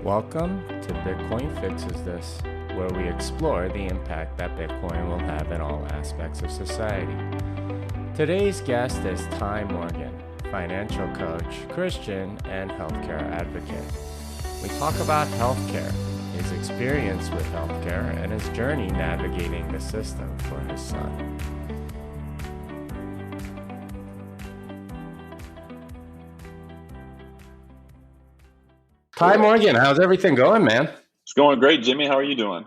Welcome to Bitcoin Fixes This, where we explore the impact that Bitcoin will have in all aspects of society. Today's guest is Ty Morgan, financial coach, Christian, and healthcare advocate. We talk about healthcare, his experience with healthcare, and his journey navigating the system for his son. Ty Morgan, how's everything going, man? It's going great, Jimmy. How are you doing?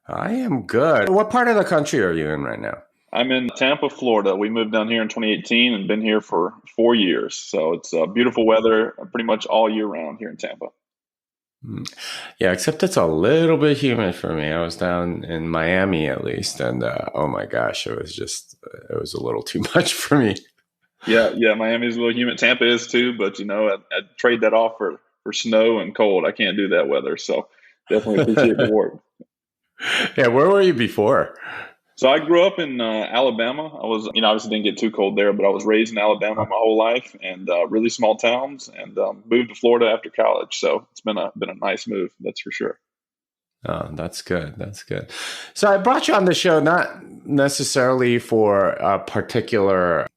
I am good. What part of the country are you in right now? I'm in Tampa, Florida. We moved down here in 2018 and been here for 4 years. So it's beautiful weather pretty much all year round here in Tampa. Yeah, except it's a little bit humid for me. I was down in Miami at least, and oh my gosh, it was a little too much for me. Yeah, Miami's a little humid. Tampa is too, but I'd trade that off for snow and cold. I can't do that weather, so definitely appreciate the work. Yeah, where were you before? So I grew up in Alabama. I was, obviously didn't get too cold there, but I was raised in Alabama my whole life, and really small towns, and moved to Florida after college. So it's been a nice move, that's for sure. Oh, that's good. That's good. So I brought you on the show not necessarily for a particular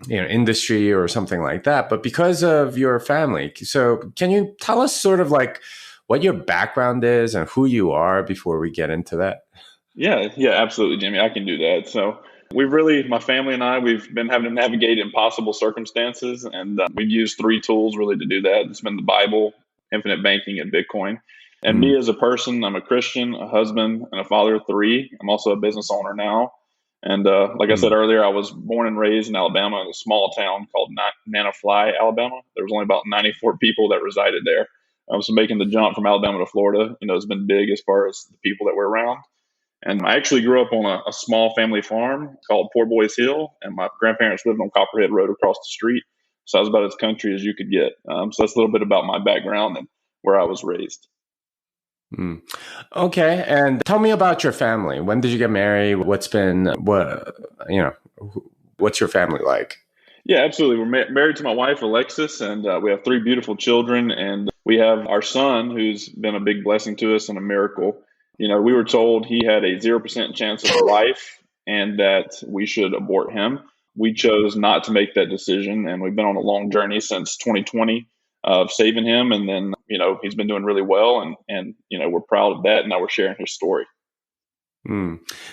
industry or something like that, but because of your family. So can you tell us sort of like what your background is and who you are before we get into that? Yeah, absolutely, Jimmy. I can do that. So my family and I, we've been having to navigate impossible circumstances, and we've used three tools really to do that. It's been the Bible, infinite banking, and Bitcoin. And me as a person, I'm a Christian, a husband, and a father of three. I'm also a business owner now. And like I said earlier, I was born and raised in Alabama in a small town called Nanafly, Alabama. There was only about 94 people that resided there. So making the jump from Alabama to Florida, has been big as far as the people that were around. And I actually grew up on a small family farm called Poor Boys Hill, and my grandparents lived on Copperhead Road across the street. So I was about as country as you could get. So that's a little bit about my background and where I was raised. Okay, and tell me about your family. When did you get married? What's your family like? Yeah, absolutely. We're married to my wife, Alexis, and we have three beautiful children. And we have our son, who's been a big blessing to us and a miracle. We were told he had a 0% chance of life and that we should abort him. We chose not to make that decision, and we've been on a long journey since 2020 of saving him. And then, he's been doing really well, and we're proud of that. And now we're sharing his story.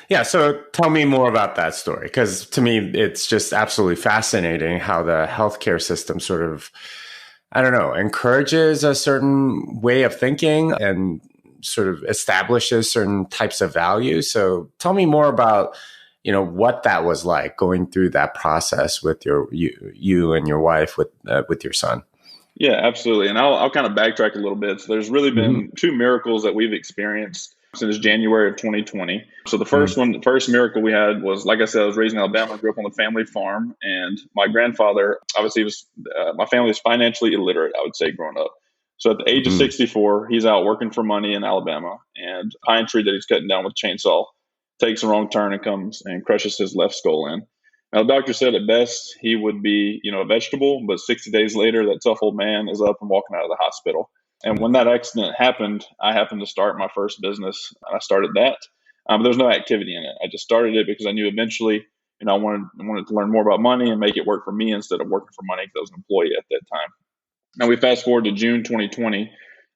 Yeah. So tell me more about that story, because to me, it's just absolutely fascinating how the healthcare system sort of, encourages a certain way of thinking and sort of establishes certain types of values. So tell me more about, what that was like going through that process with you and your wife with your son. Yeah, absolutely. And I'll kind of backtrack a little bit. So there's really been two miracles that we've experienced since January of 2020. So the first miracle we had was, like I said, I was raised in Alabama, grew up on the family farm, and my grandfather, obviously my family was financially illiterate, I would say, growing up. So at the age of 64, he's out working for money in Alabama, and a pine tree that he's cutting down with a chainsaw takes a wrong turn and comes and crushes his left skull in. Now, the doctor said at best he would be, a vegetable, but 60 days later, that tough old man is up and walking out of the hospital. And when that accident happened, I happened to start my first business, and I started that. But there was no activity in it. I just started it because I knew eventually, I wanted to learn more about money and make it work for me instead of working for money, because I was an employee at that time. Now we fast forward to June 2020.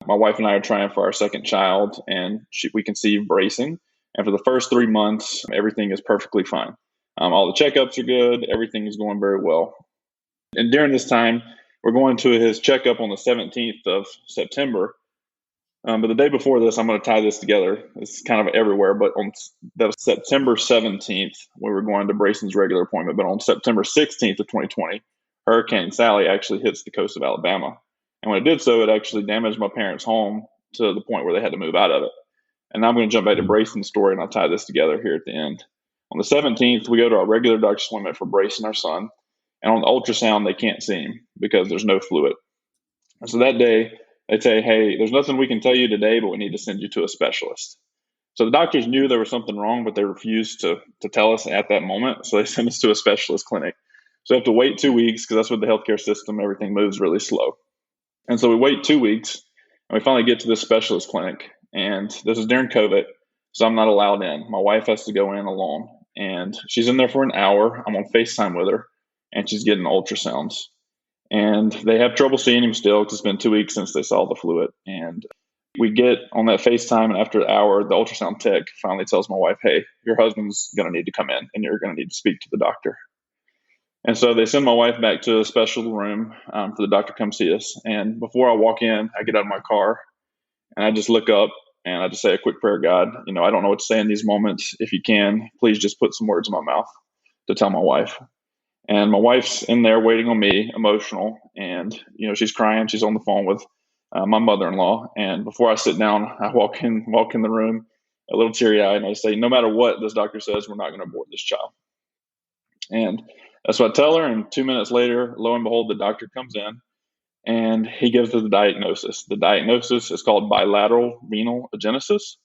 My wife and I are trying for our second child, and we conceived bracing. And for the first 3 months, everything is perfectly fine. All the checkups are good. Everything is going very well. And during this time, we're going to his checkup on the 17th of September. But the day before this, I'm going to tie this together. It's kind of everywhere. But on the September 17th, we were going to Brayson's regular appointment. But on September 16th of 2020, Hurricane Sally actually hits the coast of Alabama. And when it did so, it actually damaged my parents' home to the point where they had to move out of it. And now I'm going to jump back to Brayson's story, and I'll tie this together here at the end. On the 17th, we go to our regular doctor's appointment for Brayson, our son. And on the ultrasound, they can't see him because there's no fluid. And so that day, they say, hey, there's nothing we can tell you today, but we need to send you to a specialist. So the doctors knew there was something wrong, but they refused to tell us at that moment. So they sent us to a specialist clinic. So we have to wait 2 weeks, because that's what the healthcare system, everything moves really slow. And so we wait 2 weeks. And we finally get to this specialist clinic, and this is during COVID, so I'm not allowed in. My wife has to go in alone, and she's in there for an hour. I'm on FaceTime with her, and she's getting ultrasounds. And they have trouble seeing him still because it's been 2 weeks since they saw the fluid. And we get on that FaceTime, and after an hour, the ultrasound tech finally tells my wife, hey, your husband's going to need to come in, and you're going to need to speak to the doctor. And so they send my wife back to a special room for the doctor to come see us. And before I walk in, I get out of my car, and I just look up, and I just say a quick prayer. God, I don't know what to say in these moments. If you can, please just put some words in my mouth to tell my wife. And my wife's in there waiting on me, emotional, and she's crying. She's on the phone with my mother-in-law. And before I sit down, I walk in the room, a little teary-eyed, and I say, no matter what this doctor says, we're not going to abort this child. And that's what I tell her. And 2 minutes later, lo and behold, the doctor comes in, and he gives her the diagnosis. The diagnosis is called bilateral renal agenesis,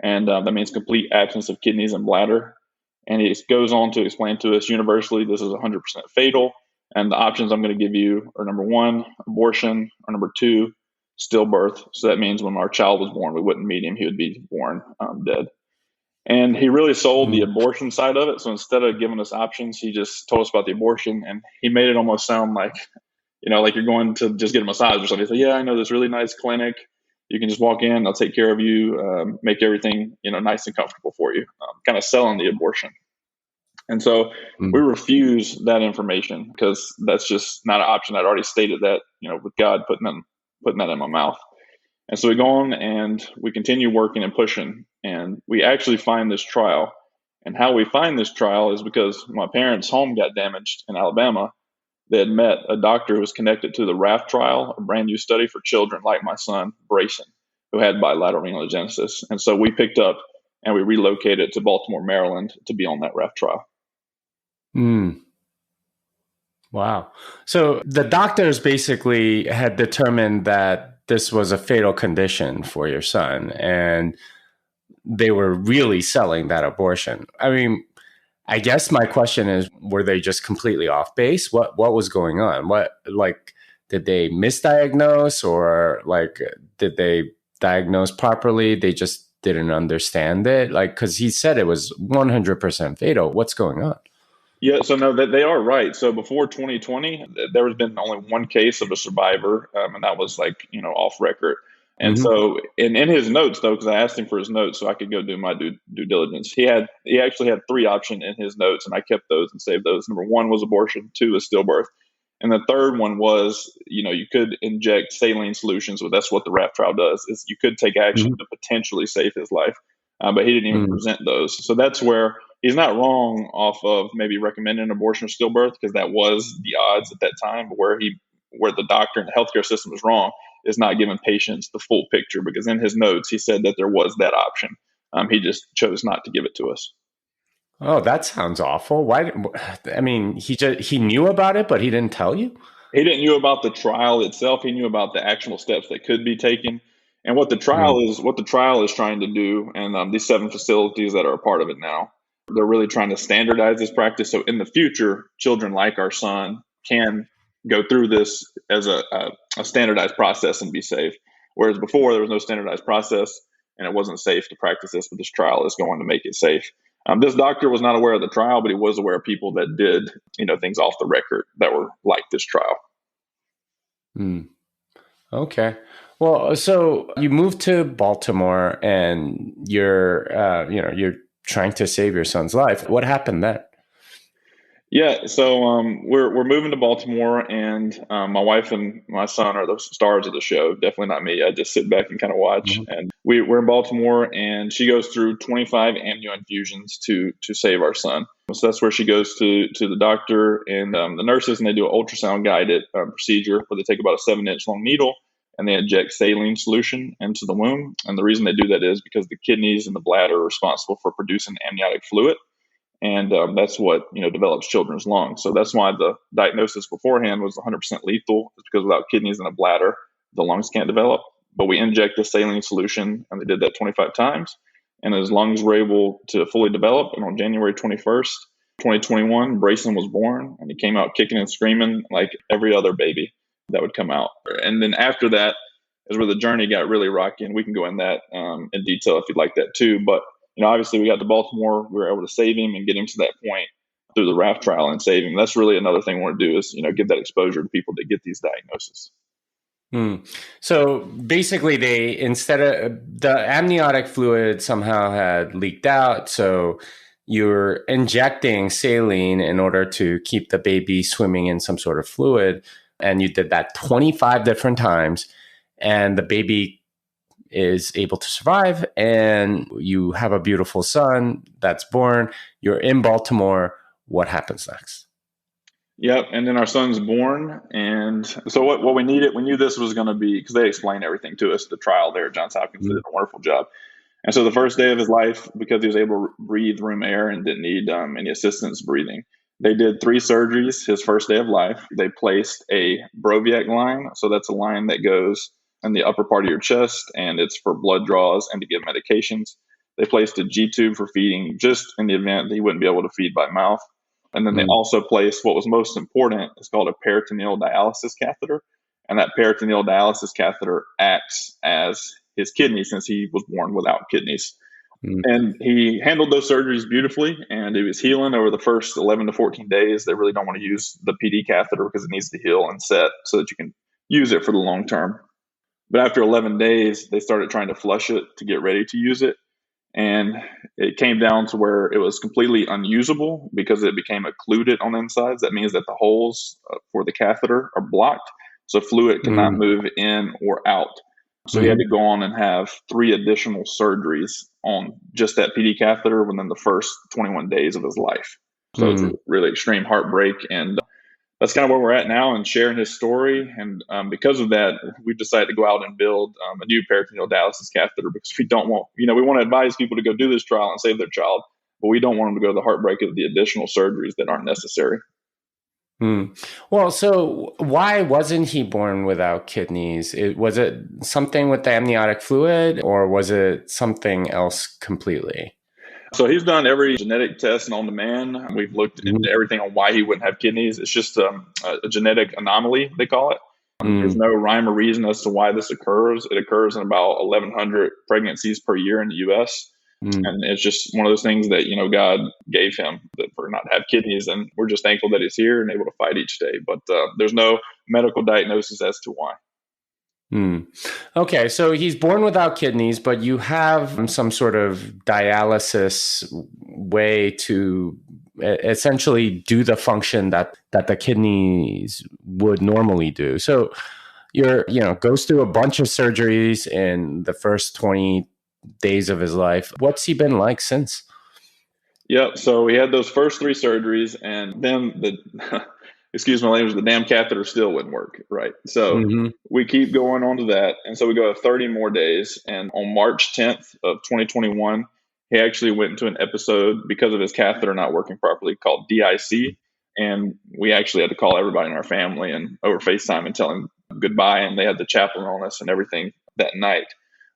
and that means complete absence of kidneys and bladder. And he goes on to explain to us universally this is 100% fatal. And the options I'm going to give you are number one, abortion, or number two, stillbirth. So that means when our child was born, we wouldn't meet him. He would be born dead. And he really sold the abortion side of it. So instead of giving us options, he just told us about the abortion. And he made it almost sound like, like you're going to just get a massage or something. He said, yeah, I know this really nice clinic. You can just walk in, I'll take care of you, make everything, nice and comfortable for you, kind of selling the abortion. And so we refuse that information because that's just not an option. I'd already stated that, with God putting that in my mouth. And so we go on and we continue working and pushing, and we actually find this trial. And how we find this trial is because my parents' home got damaged in Alabama. They had met a doctor who was connected to the RAFT trial, a brand new study for children like my son, Brayson, who had bilateral renal agenesis. And so we picked up and we relocated to Baltimore, Maryland to be on that RAFT trial. Wow. So the doctors basically had determined that this was a fatal condition for your son, and they were really selling that abortion. I mean, I guess my question is, were they just completely off base? What was going on? Did they misdiagnose, or did they diagnose properly? They just didn't understand it? Because he said it was 100% fatal. What's going on? Yeah, so no, they are right. So before 2020, there has been only one case of a survivor, and that was off record. And so in his notes, though, because I asked him for his notes so I could go do my due diligence, he actually had three options in his notes, and I kept those and saved those. Number one was abortion, two was stillbirth, and the third one was, you could inject saline solutions. Well, that's what the RAFT trial does, is you could take action to potentially save his life, but he didn't even present those. So that's where he's not wrong off of maybe recommending abortion or stillbirth, because that was the odds at that time. But where the doctor and the healthcare system is wrong is not giving patients the full picture, because in his notes, he said that there was that option. He just chose not to give it to us. Oh, that sounds awful. Why? I mean, he knew about it, but he didn't tell you? He didn't know about the trial itself. He knew about the actual steps that could be taken. And what the trial is trying to do, and these 7 facilities that are a part of it now, they're really trying to standardize this practice. So in the future, children like our son can go through this as a standardized process and be safe. Whereas before, there was no standardized process and it wasn't safe to practice this, but this trial is going to make it safe. This doctor was not aware of the trial, but he was aware of people that did, things off the record that were like this trial. Okay. Well, so you moved to Baltimore and you're trying to save your son's life. What happened then? Yeah, so we're moving to Baltimore, and my wife and my son are the stars of the show. Definitely not me. I just sit back and kind of watch. And we're in Baltimore, and she goes through 25 amnio infusions to save our son. So that's where she goes to the doctor and the nurses, and they do an ultrasound guided procedure where they take about a 7-inch long needle and they inject saline solution into the womb. And the reason they do that is because the kidneys and the bladder are responsible for producing amniotic fluid. And that's what develops children's lungs. So that's why the diagnosis beforehand was 100% lethal, is because without kidneys and a bladder, the lungs can't develop. But we inject the saline solution, and they did that 25 times, and his lungs were able to fully develop. And on January 21st, 2021, Brayson was born, and he came out kicking and screaming like every other baby that would come out. And then after that, is where the journey got really rocky, and we can go in that in detail if you'd like that too. But obviously we got to Baltimore, we were able to save him and get him to that point through the RAF trial and save him. That's really another thing we want to do is give that exposure to people that get these diagnoses. So basically, they instead of the amniotic fluid somehow had leaked out, so you're injecting saline in order to keep the baby swimming in some sort of fluid. And you did that 25 different times, and the baby is able to survive, and you have a beautiful son that's born. You're in Baltimore. What happens next? Yep. And then our son's born. And so what we needed, we knew this was going to be, because they explained everything to us at the trial there at Johns Hopkins. They did a wonderful job. And so the first day of his life, because he was able to breathe room air and didn't need any assistance breathing, they did 3 surgeries his first day of life. They placed a Broviac line. So that's a line that goes in the upper part of your chest, and it's for blood draws and to give medications. They placed a G-tube for feeding, just in the event that he wouldn't be able to feed by mouth. And then they also placed what was most important. It's called a peritoneal dialysis catheter. And that peritoneal dialysis catheter acts as his kidney, since he was born without kidneys. And he handled those surgeries beautifully, and it was healing over the first 11 to 14 days. They really don't want to use the PD catheter because it needs to heal and set so that you can use it for the long term. But after 11 days, they started trying to flush it to get ready to use it. And it came down to where it was completely unusable because it became occluded on the insides. That means that the holes for the catheter are blocked, so fluid cannot move in or out. So he had to go on and have 3 additional surgeries on just that PD catheter within the first 21 days of his life. So it's really extreme heartbreak. And that's kind of where we're at now, and sharing his story. And because of that, we've decided to go out and build a new peritoneal dialysis catheter, because we don't want, we want to advise people to go do this trial and save their child, but we don't want them to go to the heartbreak of the additional surgeries that aren't necessary. Well, so why wasn't he born without kidneys? Was it something with the amniotic fluid, or was it something else completely? So he's done every genetic test known to man. We've looked into everything on why he wouldn't have kidneys. It's just a genetic anomaly, they call it. There's no rhyme or reason as to why this occurs. It occurs in about 1,100 pregnancies per year in the U.S. And it's just one of those things that, God gave him for not to have kidneys. And we're just thankful that he's here and able to fight each day. But there's no medical diagnosis as to why. Okay, so he's born without kidneys, but you have some sort of dialysis way to essentially do the function that the kidneys would normally do. So goes through a bunch of surgeries in the first 20 days of his life. What's he been like since? Yep. So we had those first 3 surgeries, and then excuse my language, the damn catheter still wouldn't work. Right. So we keep going on to that. And so we go 30 more days. And on March 10th of 2021, he actually went into an episode because of his catheter not working properly called DIC. And we actually had to call everybody in our family and over FaceTime and tell him goodbye. And they had the chaplain on us and everything that night.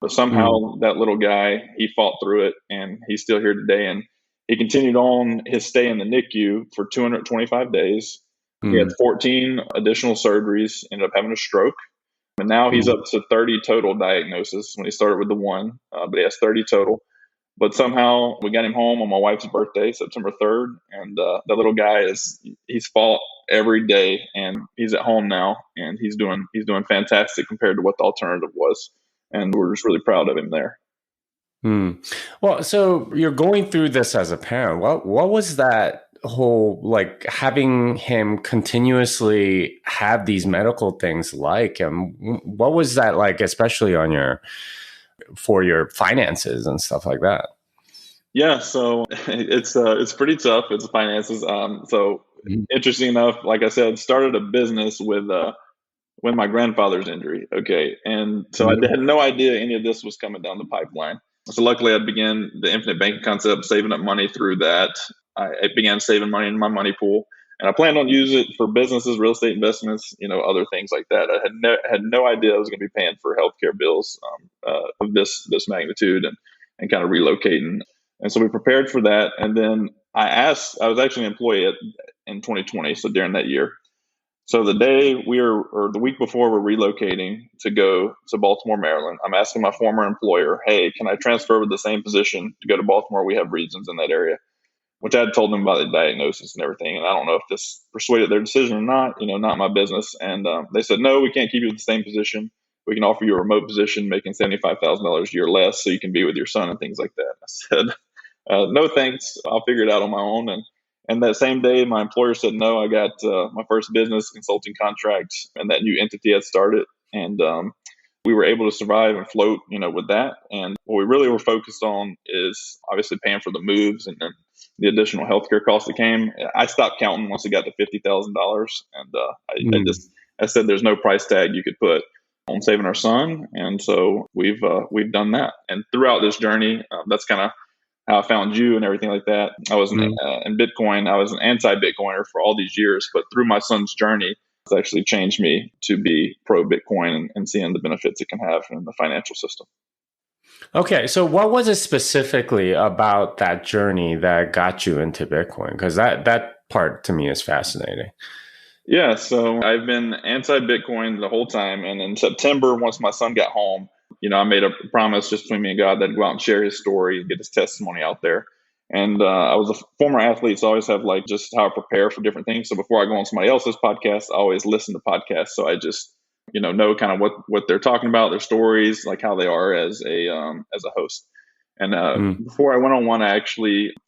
But somehow that little guy, he fought through it, and he's still here today. And he continued on his stay in the NICU for 225 days. He had 14 additional surgeries, ended up having a stroke. And now he's up to 30 total diagnoses when he started with the 1, but he has 30 total. But somehow we got him home on my wife's birthday, September 3rd. And that little guy he's fought every day, and he's at home now, and he's doing fantastic compared to what the alternative was. And we're just really proud of him there. Well, so you're going through this as a parent. What was that whole, like, having him continuously have these medical things like, and what was that like, especially for your finances and stuff like that? Yeah, so it's pretty tough. It's finances. So interesting enough, like I said, started a business with my grandfather's injury. Okay. And so I had no idea any of this was coming down the pipeline. So luckily I began the infinite banking concept, saving up money through that. I began saving money in my money pool, and I planned on using it for businesses, real estate investments, other things like that. I had no idea I was going to be paying for healthcare bills of this magnitude and kind of relocating. And so we prepared for that. And then I was actually an employee in 2020. So during that year, So the day or the week before we're relocating to go to Baltimore, Maryland, I'm asking my former employer, hey, can I transfer over the same position to go to Baltimore? We have regions in that area, which I had told them about the diagnosis and everything. And I don't know if this persuaded their decision or not, not my business. And they said, no, we can't keep you in the same position. We can offer you a remote position making $75,000 a year less so you can be with your son and things like that. I said, no thanks. I'll figure it out on my own. And that same day, my employer said no. I got my first business consulting contract, and that new entity had started. And we were able to survive and float, with that. And what we really were focused on is obviously paying for the moves and then the additional healthcare costs that came. I stopped counting once it got to $50,000, and I said, "There's no price tag you could put on saving our son." And so we've done that. And throughout this journey, that's kind of how I found you and everything like that. I was in Bitcoin. I was an anti-Bitcoiner for all these years, but through my son's journey, it's actually changed me to be pro Bitcoin and seeing the benefits it can have in the financial system. Okay, so what was it specifically about that journey that got you into Bitcoin? Because that part to me is fascinating. Yeah, so I've been anti-Bitcoin the whole time. And in September, once my son got home, I made a promise just between me and God that I'd go out and share his story and get his testimony out there. And I was a former athlete, so I always have just how I prepare for different things. So before I go on somebody else's podcast, I always listen to podcasts. So I just, know kind of what they're talking about, their stories, like how they are as a host. And before I went on one, I'd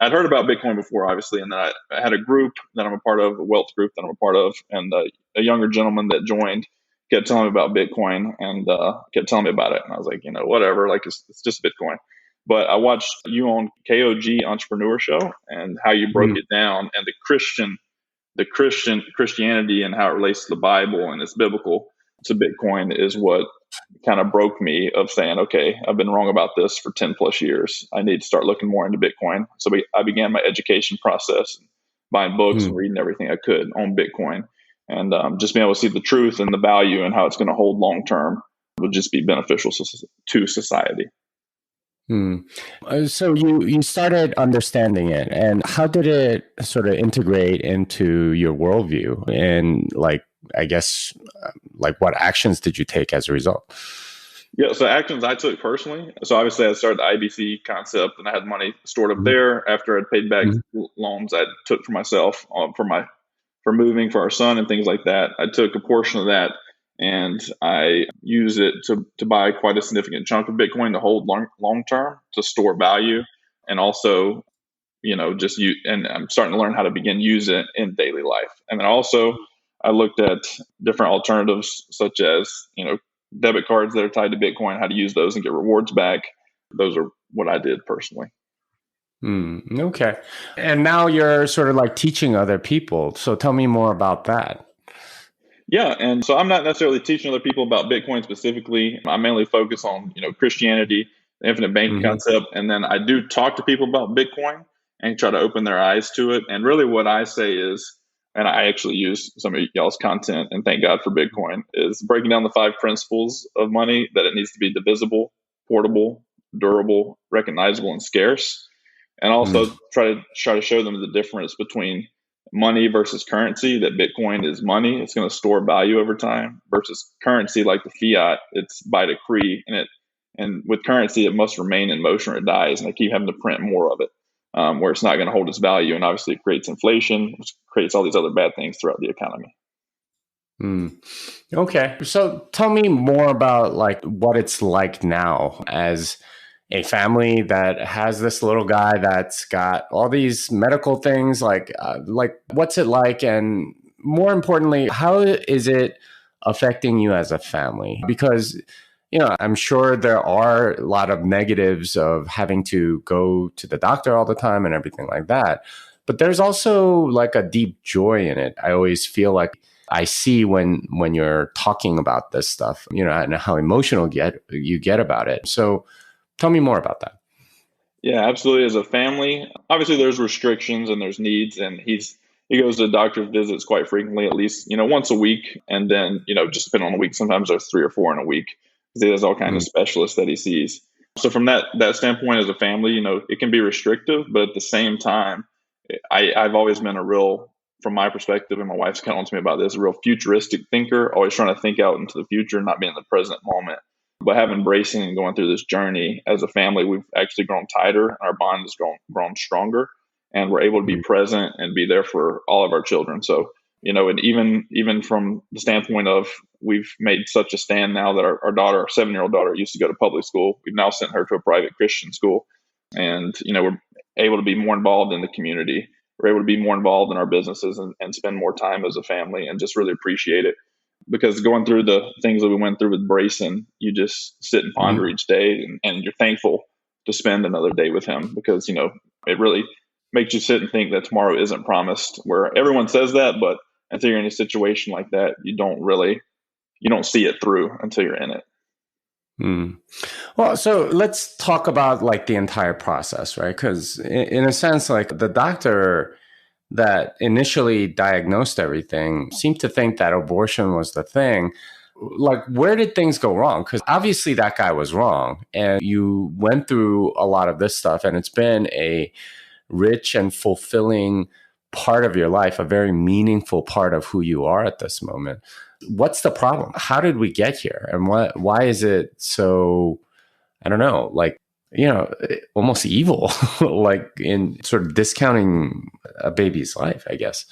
heard about Bitcoin before, obviously. And then I had a group that I'm a part of, a wealth group that I'm a part of. And a younger gentleman that joined kept telling me about Bitcoin and kept telling me about it. And I was like, whatever, it's just Bitcoin. But I watched you on KOG Entrepreneur Show and how you broke it down, and the Christianity and how it relates to the Bible and it's biblical to Bitcoin is what kind of broke me of saying, okay, I've been wrong about this for 10 plus years. I need to start looking more into Bitcoin. So I began my education process, buying books and reading everything I could on Bitcoin. And just being able to see the truth and the value and how it's going to hold long term would just be beneficial to society. So you started understanding it, and how did it sort of integrate into your worldview? And I guess, what actions did you take as a result? Yeah, so actions I took personally. So obviously I started the IBC concept, and I had money stored up there after I'd paid back loans I took for myself for moving for our son and things like that. I took a portion of that and I use it to buy quite a significant chunk of Bitcoin to hold long term, to store value, and also, and I'm starting to learn how to begin using it in daily life. And then also I looked at different alternatives such as, debit cards that are tied to Bitcoin, how to use those and get rewards back. Those are what I did personally. Okay. And now you're sort of teaching other people. So tell me more about that. Yeah. And so I'm not necessarily teaching other people about Bitcoin specifically. I mainly focus on, Christianity, the infinite banking concept. And then I do talk to people about Bitcoin and try to open their eyes to it. And really what I say is, and I actually use some of y'all's content, and thank God for Bitcoin, is breaking down the 5 principles of money: that it needs to be divisible, portable, durable, recognizable, and scarce. And also try to show them the difference between money versus currency, that Bitcoin is money. It's going to store value over time, versus currency like the fiat. It's by decree, and with currency, it must remain in motion or it dies. And they keep having to print more of it, where it's not going to hold its value. And obviously it creates inflation, which creates all these other bad things throughout the economy. Okay. So tell me more about what it's like now as a family that has this little guy that's got all these medical things, what's it like? And more importantly, how is it affecting you as a family? Because, I'm sure there are a lot of negatives of having to go to the doctor all the time and everything like that. But there's also a deep joy in it. I always feel like I see when you're talking about this stuff, and how emotional you get about it. So tell me more about that. Yeah, absolutely. As a family, obviously there's restrictions and there's needs, and he goes to doctor's visits quite frequently, at least, once a week. And then, just depending on the week, sometimes there's 3 or 4 in a week, because he has all kinds of specialists that he sees. So from that standpoint, as a family, it can be restrictive, but at the same time, I've always been a real from my perspective, and my wife's kind of on to me about this, a real futuristic thinker, always trying to think out into the future, not be in the present moment. But having Brayson and going through this journey as a family, we've actually grown tighter and our bond has grown stronger. And we're able to be present and be there for all of our children. So, and even from the standpoint of we've made such a stand now that our daughter, our 7-year-old daughter, used to go to public school. We've now sent her to a private Christian school. And, we're able to be more involved in the community. We're able to be more involved in our businesses and spend more time as a family and just really appreciate it. Because going through the things that we went through with Brayson, you just sit and ponder each day and you're thankful to spend another day with him because, it really makes you sit and think that tomorrow isn't promised, where everyone says that, but until you're in a situation like that, you don't see it through until you're in it. Well, so let's talk about like the entire process, right? Because in a sense, like the doctor that initially diagnosed everything seemed to think that abortion was the thing. Like, where did things go wrong? Because obviously that guy was wrong. And you went through a lot of this stuff, and it's been a rich and fulfilling part of your life, a very meaningful part of who you are at this moment. What's the problem? How did we get here? And why is it so, I don't know, like, almost evil, like in sort of discounting a baby's life, I guess.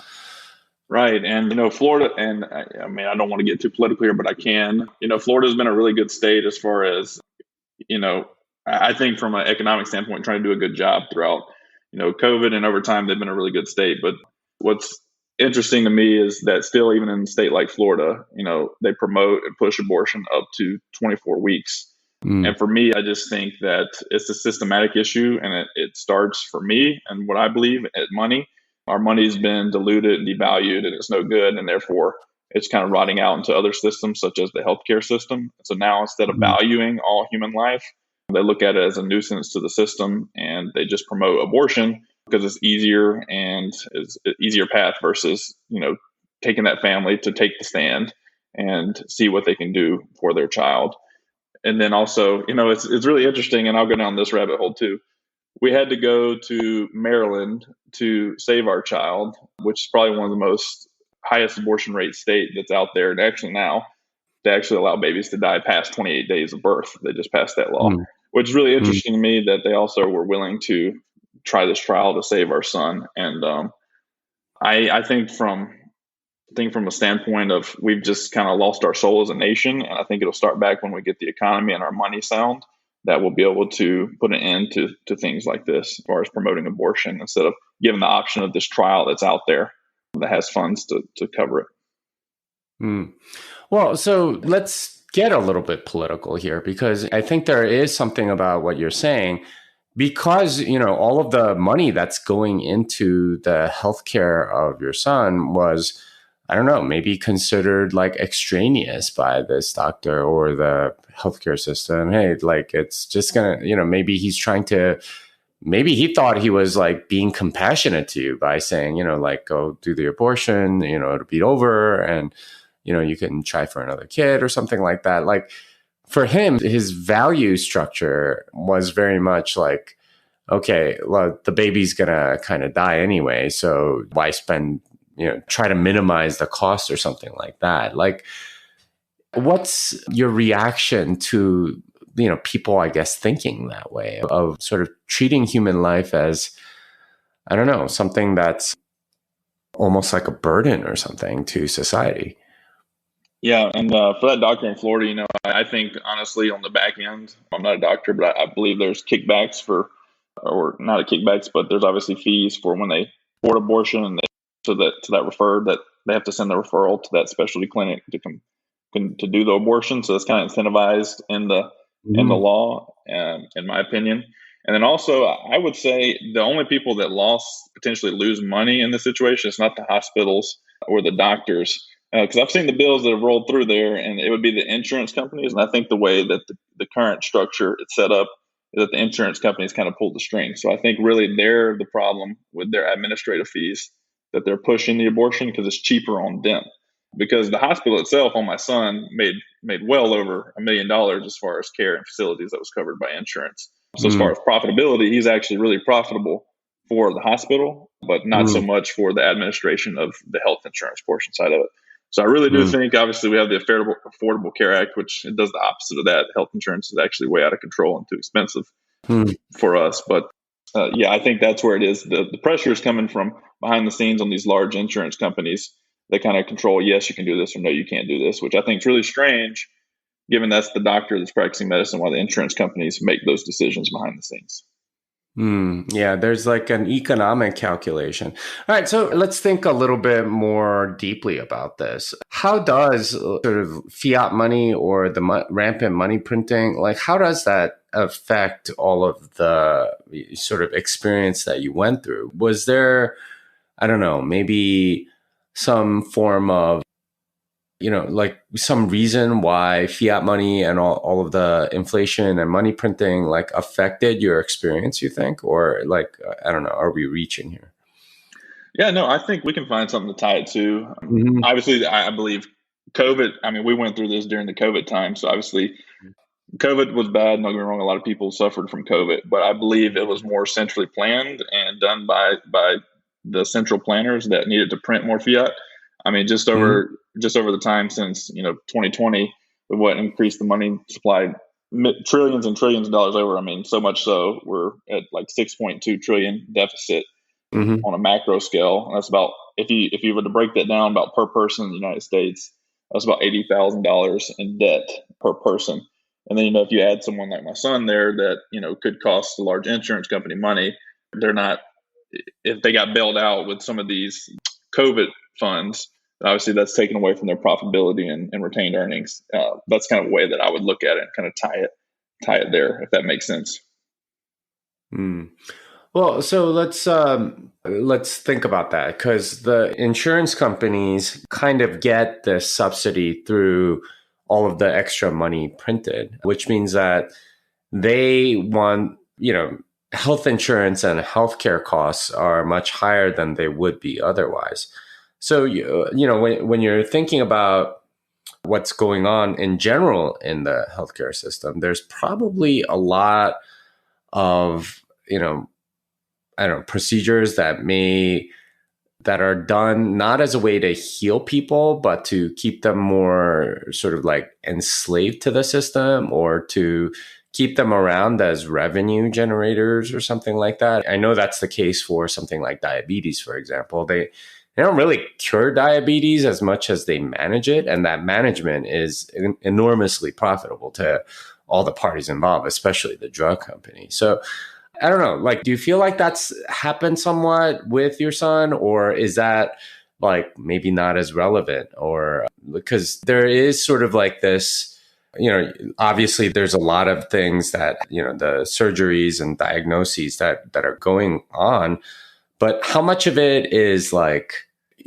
Right. And, Florida, and I mean, I don't want to get too political here, but I can. Florida's been a really good state as far as, I think from an economic standpoint, trying to do a good job throughout, COVID, and over time, they've been a really good state. But what's interesting to me is that still, even in a state like Florida, they promote and push abortion up to 24 weeks. And for me, I just think that it's a systematic issue, and it starts for me and what I believe at money. Our money's been diluted and devalued, and it's no good, and therefore it's kind of rotting out into other systems such as the healthcare system. So now, instead of valuing all human life, they look at it as a nuisance to the system, and they just promote abortion because it's easier and is an easier path versus taking that family to take the stand and see what they can do for their child. And then also, it's really interesting, and I'll go down this rabbit hole too. We had to go to Maryland to save our child, which is probably one of the most highest abortion rate state that's out there. And actually now, they actually allow babies to die past 28 days of birth. They just passed that law, which is really interesting to me that they also were willing to try this trial to save our son. And I think from a standpoint of we've just kind of lost our soul as a nation. And I think it'll start back when we get the economy and our money sound, that we'll be able to put an end to things like this as far as promoting abortion instead of giving the option of this trial that's out there that has funds to cover it. Well, so let's get a little bit political here, because I think there is something about what you're saying, because, all of the money that's going into the healthcare of your son was, I don't know, maybe considered like extraneous by this doctor or the healthcare system. Hey, like, it's just going to, maybe he thought he was like being compassionate to you by saying, like, go do the abortion, it'll be over and, you can try for another kid or something like that. Like, for him, his value structure was very much like, okay, well, the baby's going to kind of die anyway. So why spend, try to minimize the cost or something like that. Like, what's your reaction to, people, I guess, thinking that way, of sort of treating human life as, I don't know, something that's almost like a burden or something to society? Yeah. And for that doctor in Florida, I think honestly on the back end, I'm not a doctor, but I believe there's kickbacks or not kickbacks, but there's obviously fees for when they board abortion, and to that referred, that they have to send the referral to that specialty clinic to do the abortion. So that's kind of incentivized in the law, in my opinion. And then also, I would say the only people that potentially lose money in this situation is not the hospitals or the doctors. Because I've seen the bills that have rolled through there, and it would be the insurance companies. And I think the way that the current structure is set up is that the insurance companies kind of pull the strings. So I think really they're the problem with their administrative fees, that they're pushing the abortion because it's cheaper on them. Because the hospital itself on my son made well over $1 million as far as care and facilities that was covered by insurance. So as far as profitability, he's actually really profitable for the hospital. but not so Mm, much for the administration of the health insurance portion side of it. So I really do mm, think, obviously, we have the Affordable Care Act, which it does the opposite of that. Health insurance is actually way out of control and too expensive mm. for us. But yeah, I think that's where it is. The pressure is coming from behind the scenes on these large insurance companies that kind of control, yes, you can do this, or no, you can't do this, which I think is really strange, given that's the doctor that's practicing medicine, while the insurance companies make those decisions behind the scenes. Yeah, there's like an economic calculation. All right, so let's think a little bit more deeply about this. How does sort of fiat money or the rampant money printing, like how does that affect all of the sort of experience that you went through? Was there, I don't know, maybe some form of like some reason why fiat money and all of the inflation and money printing like affected your experience, you think? Or like, I don't know, are we reaching here? Yeah, no, I think we can find something to tie it to. Hmm. Obviously, I believe COVID, I mean, we went through this during the COVID time. So obviously, COVID was bad. Don't get me wrong, a lot of people suffered from COVID, but I believe it was more centrally planned and done by the central planners that needed to print more fiat. I mean, Hmm. just over the time since 2020, we what increased the money supply trillions and trillions of dollars over. I mean, so much so we're at like 6.2 trillion deficit Hmm. on a macro scale. That's about, if you were to break that down about per person in the United States, that's about $80,000 in debt per person. And then if you add someone like my son there that could cost a large insurance company money, they're not, if they got bailed out with some of these COVID funds, obviously that's taken away from their profitability and retained earnings. That's kind of a way that I would look at it and kind of tie it there, if that makes sense. Mm. Well, so let's think about that because the insurance companies kind of get this subsidy through all of the extra money printed, which means that they want, health insurance and healthcare costs are much higher than they would be otherwise. So, when you're thinking about what's going on in general in the healthcare system, there's probably a lot of, I don't know, procedures that are done not as a way to heal people, but to keep them more sort of like enslaved to the system or to keep them around as revenue generators or something like that. I know that's the case for something like diabetes, for example. They don't really cure diabetes as much as they manage it. And that management is enormously profitable to all the parties involved, especially the drug company. So I don't know. Like, do you feel like that's happened somewhat with your son, or is that like maybe not as relevant? Or because there is sort of like this, obviously there's a lot of things that, the surgeries and diagnoses that are going on, but how much of it is like,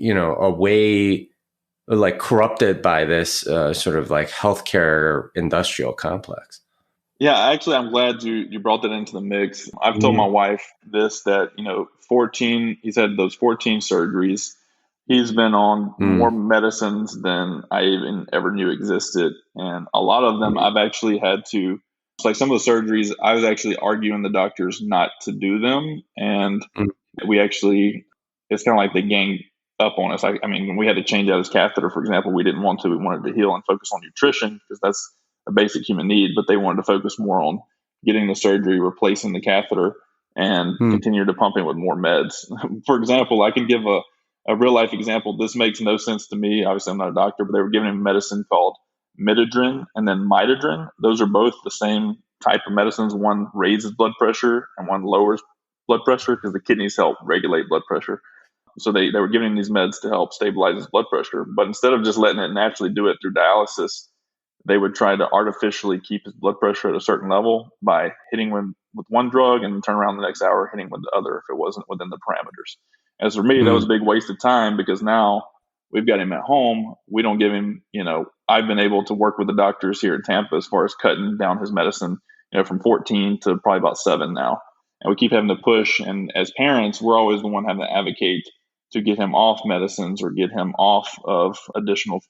a way like corrupted by this sort of like healthcare industrial complex? Yeah, actually, I'm glad you brought that into the mix. I've told my Mm-hmm. wife this, that 14. He's had those 14 surgeries. He's been on more medicines than I even ever knew existed, and a lot of them I've actually had to. It's like some of the surgeries I was actually arguing the doctors not to do them, and we actually, it's kind of like they ganged up on us. I mean, when we had to change out his catheter, for example, we didn't want to. We wanted to heal and focus on nutrition because that's a basic human need, but they wanted to focus more on getting the surgery, replacing the catheter, and Mm-hmm. continue to pump in with more meds. For example, I can give a real life example. This makes no sense to me. Obviously, I'm not a doctor, but they were giving him medicine called midodrine and then mitodrine. Those are both the same type of medicines. One raises blood pressure and one lowers blood pressure because the kidneys help regulate blood pressure. So they were giving him these meds to help stabilize his blood pressure. But instead of just letting it naturally do it through dialysis, they would try to artificially keep his blood pressure at a certain level by hitting him with one drug and then turn around the next hour hitting with the other if it wasn't within the parameters. As for me, that was a big waste of time because now we've got him at home. We don't give him, I've been able to work with the doctors here in Tampa as far as cutting down his medicine, from 14 to probably about 7 now. And we keep having to push. And as parents, we're always the one having to advocate to get him off medicines or get him off of additional,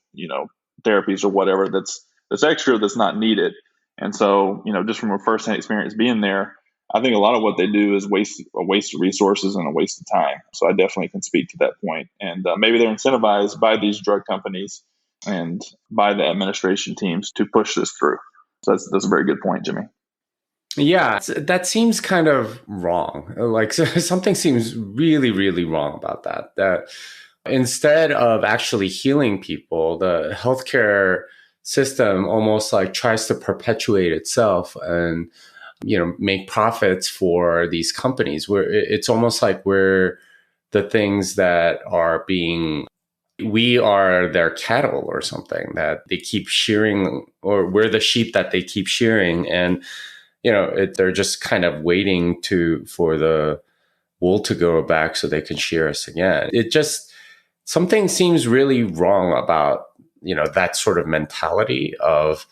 therapies or whatever that's extra that's not needed. And so, just from a first-hand experience being there, I think a lot of what they do is a waste of resources and a waste of time. So I definitely can speak to that point. And maybe they're incentivized by these drug companies and by the administration teams to push this through. So that's a very good point, Jimmy. Yeah, that seems kind of wrong. Like something seems really, really wrong about that. That instead of actually healing people, the healthcare system almost like tries to perpetuate itself and make profits for these companies. Where it's almost like we're the things that are being we are their cattle or something that they keep shearing, or we're the sheep that they keep shearing. And they're just kind of waiting for the wool to grow back so they can shear us again. It just, something seems really wrong about, that sort of mentality of,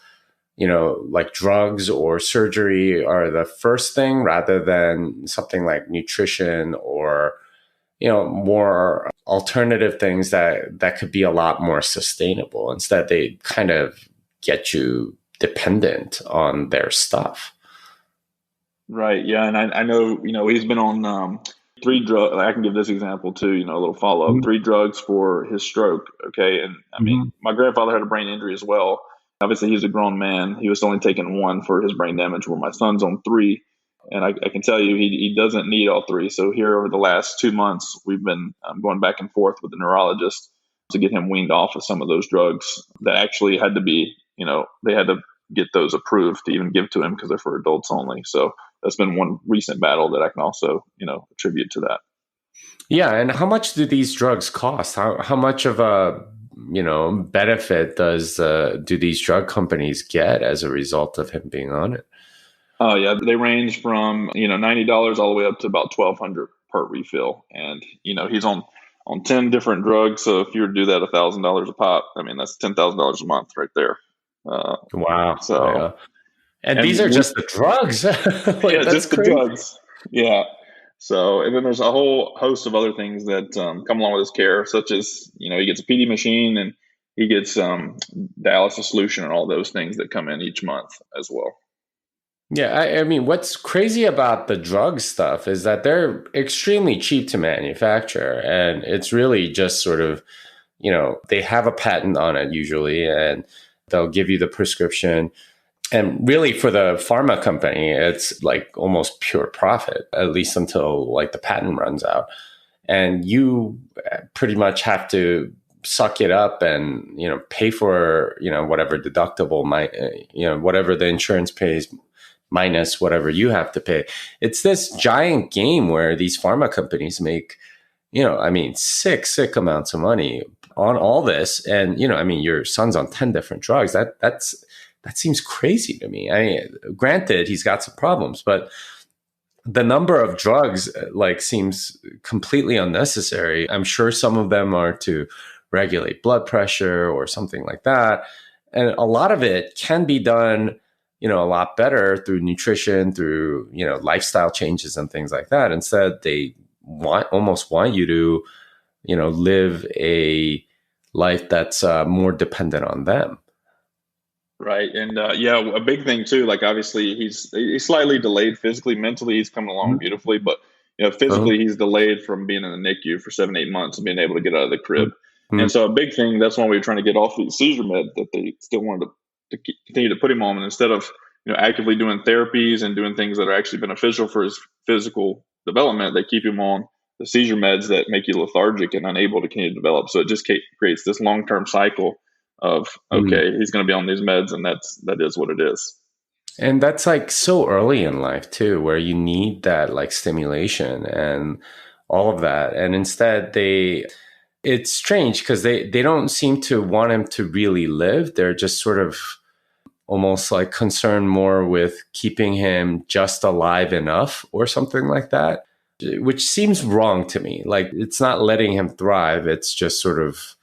like drugs or surgery are the first thing rather than something like nutrition or, more alternative things that could be a lot more sustainable. Instead, they kind of get you dependent on their stuff. Right. Yeah. And I know, he's been on 3 drugs. I can give this example too, a little follow up. Mm-hmm. 3 drugs for his stroke. Okay. And I mean, my grandfather had a brain injury as well. Obviously, he's a grown man. He was only taking 1 for his brain damage, where my son's on 3. And I can tell you, he doesn't need all 3. So here over the last 2 months, we've been going back and forth with the neurologist to get him weaned off of some of those drugs that actually had to be, they had to get those approved to even give to him because they're for adults only. So that's been one recent battle that I can also, attribute to that. Yeah. And how much do these drugs cost? How much of a, benefit do these drug companies get as a result of him being on it? Oh yeah. They range from, $90 all the way up to about $1,200 per refill. And, he's on 10 different drugs. So if you were to do that $1,000 a pop, I mean, that's $10,000 a month right there. Wow. So, yeah. And these are just the drugs. Yeah, that's just crazy. the drugs. Yeah. So, and then there's a whole host of other things that come along with his care, such as, he gets a PD machine and he gets dialysis solution and all those things that come in each month as well. Yeah. I mean, what's crazy about the drug stuff is that they're extremely cheap to manufacture. And it's really just sort of, they have a patent on it usually, and they'll give you the prescription. And really for the pharma company, it's like almost pure profit, at least until like the patent runs out. And you pretty much have to suck it up and, pay for, whatever deductible might, whatever the insurance pays minus whatever you have to pay. It's this giant game where these pharma companies make, sick amounts of money on all this. And, your son's on 10 different drugs. That seems crazy to me. I mean, granted, he's got some problems, but the number of drugs seems completely unnecessary. I'm sure some of them are to regulate blood pressure or something like that. And a lot of it can be done, a lot better through nutrition, through, lifestyle changes and things like that. Instead, they almost want you to, live a life that's more dependent on them. Right. And a big thing too, like obviously he's slightly delayed physically. Mentally, he's coming along beautifully, but physically he's delayed from being in the NICU for 7-8 months and being able to get out of the crib. And so a big thing, that's why we were trying to get off the seizure med that they still wanted to continue to put him on. And instead of actively doing therapies and doing things that are actually beneficial for his physical development, they keep him on the seizure meds that make you lethargic and unable to continue to develop. So it just creates this long-term cycle of, okay, he's going to be on these meds, and that is what it is. And that's like so early in life too, where you need that like stimulation and all of that. And instead it's strange because they don't seem to want him to really live. They're just sort of almost like concerned more with keeping him just alive enough or something like that, which seems wrong to me. Like it's not letting him thrive. It's just sort of,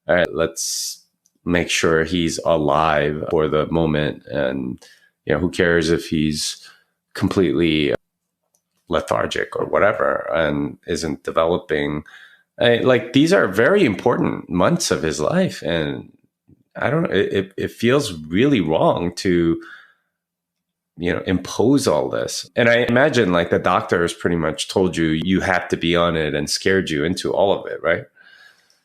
all right, let's make sure he's alive for the moment. And, who cares if he's completely lethargic or whatever and isn't developing. These are very important months of his life. And I don't know, it feels really wrong to impose all this. And I imagine like the doctors pretty much told you you have to be on it and scared you into all of it, right?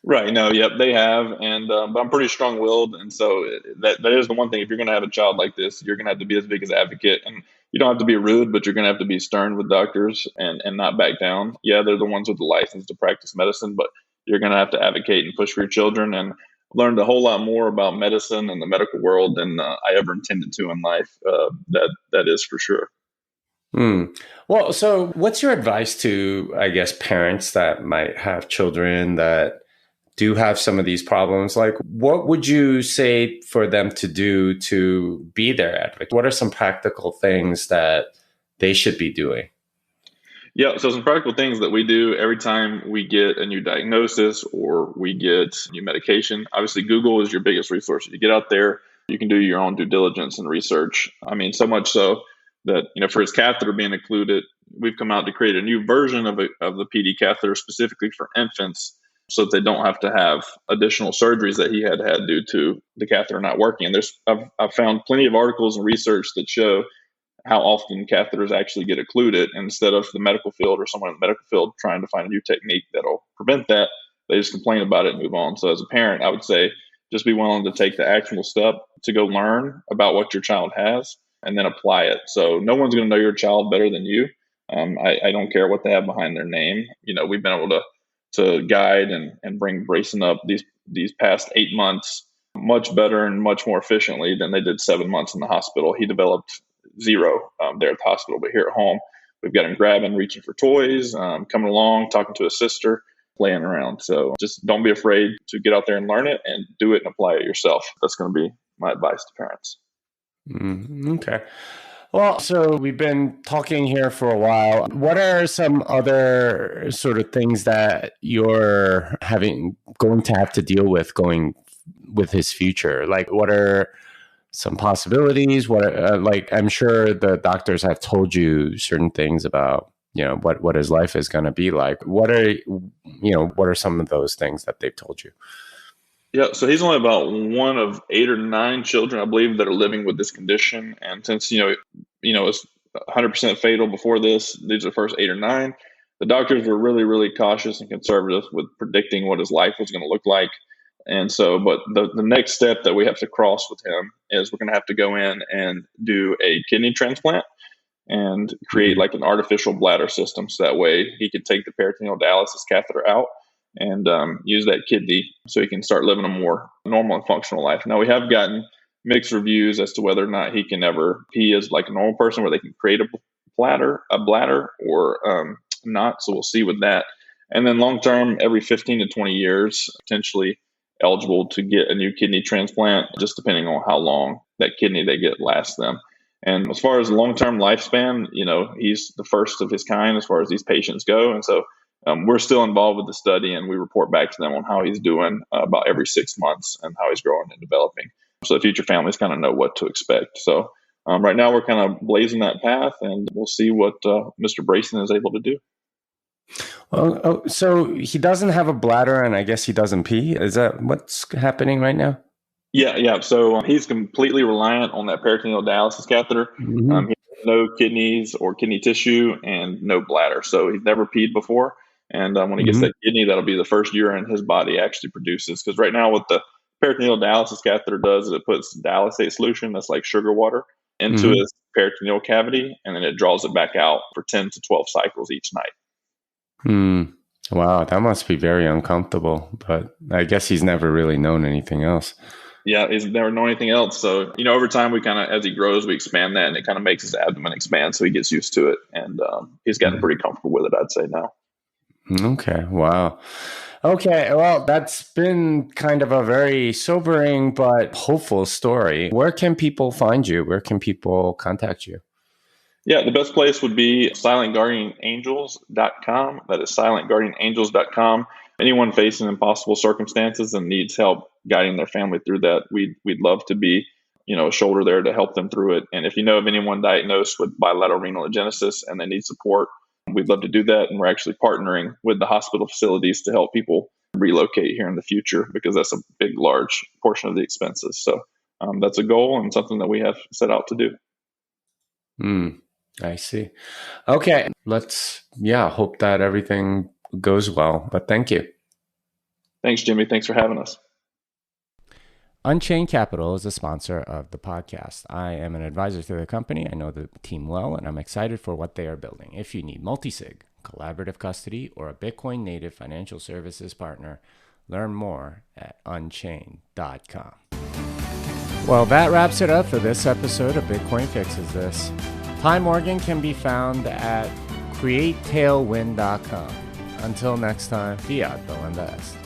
Right. No, yep, they have. And, but I'm pretty strong willed. And so that is the one thing. If you're going to have a child like this, you're going to have to be as big as advocate. And you don't have to be rude, but you're going to have to be stern with doctors and not back down. Yeah, they're the ones with the license to practice medicine, but you're going to have to advocate and push for your children. And learned a whole lot more about medicine and the medical world than I ever intended to in life. That is for sure. Well, so what's your advice to, I guess, parents that might have children that do have some of these problems? Like, what would you say for them to do to be their advocate? What are some practical things that they should be doing? Yeah, so some practical things that we do every time we get a new diagnosis or we get new medication. Obviously, Google is your biggest resource. You get out there, you can do your own due diligence and research. I mean, so much so that, for his catheter being included, we've come out to create a new version of the PD catheter specifically for infants so that they don't have to have additional surgeries that he had due to the catheter not working. And I've found plenty of articles and research that show how often catheters actually get occluded. And instead of the medical field or someone in the medical field trying to find a new technique that'll prevent that, they just complain about it and move on. So as a parent, I would say just be willing to take the actual step to go learn about what your child has and then apply it. So no one's going to know your child better than you. I don't care what they have behind their name. We've been able to guide and bring Brayson up these past 8 months much better and much more efficiently than they did 7 months in the hospital. He developed zero there at the hospital, but here at home, we've got him grabbing, reaching for toys, coming along, talking to his sister, playing around. So just don't be afraid to get out there and learn it and do it and apply it yourself. That's going to be my advice to parents. Okay. Well, so we've been talking here for a while. What are some other sort of things that you're going to have to deal with going with his future? Like, what are some possibilities? Like, I'm sure the doctors have told you certain things about, what his life is going to be like. What are some of those things that they've told you? Yeah, so he's only about one of 8 or 9 children, I believe, that are living with this condition. And since it's 100% fatal before this, these are the first 8 or 9. The doctors were really, really cautious and conservative with predicting what his life was going to look like. And so, but the next step that we have to cross with him is we're going to have to go in and do a kidney transplant and create like an artificial bladder system. So that way he can take the peritoneal dialysis catheter out and use that kidney so he can start living a more normal and functional life. Now, we have gotten mixed reviews as to whether or not he can ever pee as like a normal person where they can create a bladder or not. So we'll see with that. And then long term, every 15 to 20 years, potentially eligible to get a new kidney transplant, just depending on how long that kidney they get lasts them. And as far as long-term lifespan, he's the first of his kind as far as these patients go. And so we're still involved with the study, and we report back to them on how he's doing about every 6 months and how he's growing and developing. So the future families kind of know what to expect. So right now we're kind of blazing that path, and we'll see what Mr. Brayson is able to do. Well, so he doesn't have a bladder, and I guess he doesn't pee. Is that what's happening right now? Yeah. So he's completely reliant on that peritoneal dialysis catheter. Mm-hmm. He has no kidneys or kidney tissue and no bladder. So he's never peed before. And when he gets that kidney, that'll be the first urine his body actually produces. Because right now, what the peritoneal dialysis catheter does is it puts dialysate solution, that's like sugar water, into his peritoneal cavity, and then it draws it back out for 10 to 12 cycles each night. Wow, that must be very uncomfortable. But I guess he's never really known anything else. Yeah, he's never known anything else. So, over time, we kind of, as he grows, we expand that, and it kind of makes his abdomen expand, so he gets used to it. And he's gotten pretty comfortable with it, I'd say now. Okay. Wow. Okay. Well, that's been kind of a very sobering but hopeful story. Where can people find you? Where can people contact you? Yeah, the best place would be silentguardianangels.com. That is silentguardianangels.com. Anyone facing impossible circumstances and needs help guiding their family through that, we'd love to be, a shoulder there to help them through it. And if you know of anyone diagnosed with bilateral renal agenesis and they need support, we'd love to do that. And we're actually partnering with the hospital facilities to help people relocate here in the future, because that's a big, large portion of the expenses. So that's a goal and something that we have set out to do. I see. Okay, let's, hope that everything goes well. But thank you. Thanks, Jimmy. Thanks for having us. Unchained Capital is a sponsor of the podcast. I am an advisor to the company. I know the team well, and I'm excited for what they are building. If you need multi-sig, collaborative custody, or a Bitcoin native financial services partner, learn more at unchained.com. Well, that wraps it up for this episode of Bitcoin Fixes This. Ty Morgan can be found at createtailwind.com. Until next time, fiat, Bill, and best.